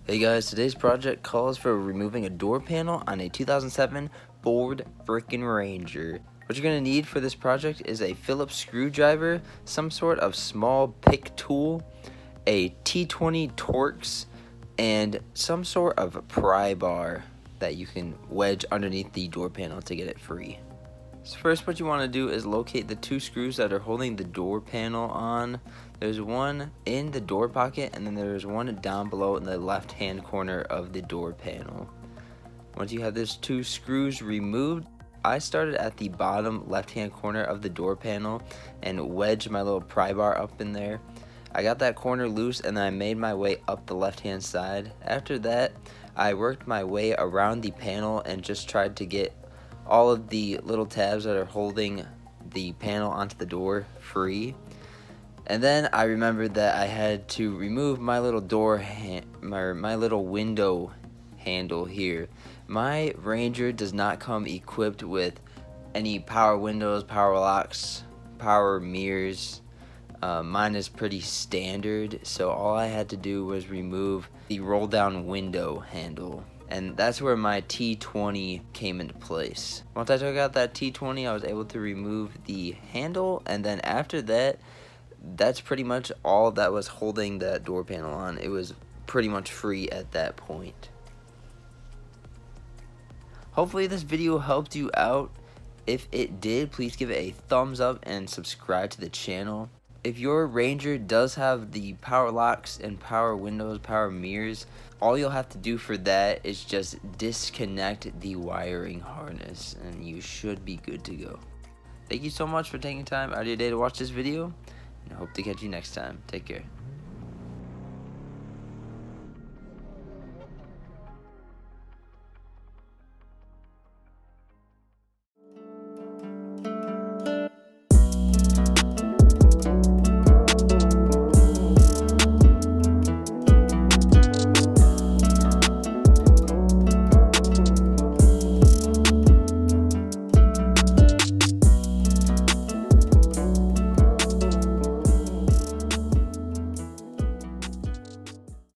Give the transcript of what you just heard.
Hey guys, today's project calls for removing a door panel on a 2007 Ford Frickin' Ranger. What you're going to need for this project is a Phillips Screwdriver, some sort of small pick tool, a T20 Torx, and some sort of pry bar that you can wedge underneath the door panel to get it free. So first, what you want to do is locate the two screws that are holding the door panel on. There's one in the door pocket, and then there's one down below in the left hand corner of the door panel. Once you have those two screws removed, I started at the bottom left hand corner of the door panel and wedged my little pry bar up in there. I got that corner loose, and then I made my way up the left hand side. After that, I worked my way around the panel and just tried to get all of the little tabs that are holding the panel onto the door free. And then I remembered that I had to remove my little my little window handle here. My Ranger does not come equipped with any power windows, power locks, power mirrors. Mine is pretty standard, so all I had to do was remove the roll down window handle. And that's where my T20 came into place. Once I took out that T20, I was able to remove the handle, and then after that, that's pretty much all that was holding that door panel on. It was pretty much free at that point. Hopefully this video helped you out. If it did, please give it a thumbs up and subscribe to the channel. If your Ranger does have the power locks and power windows, power mirrors, all you'll have to do for that is just disconnect the wiring harness and you should be good to go. Thank you so much for taking time out of your day to watch this video, and I hope to catch you next time. Take care.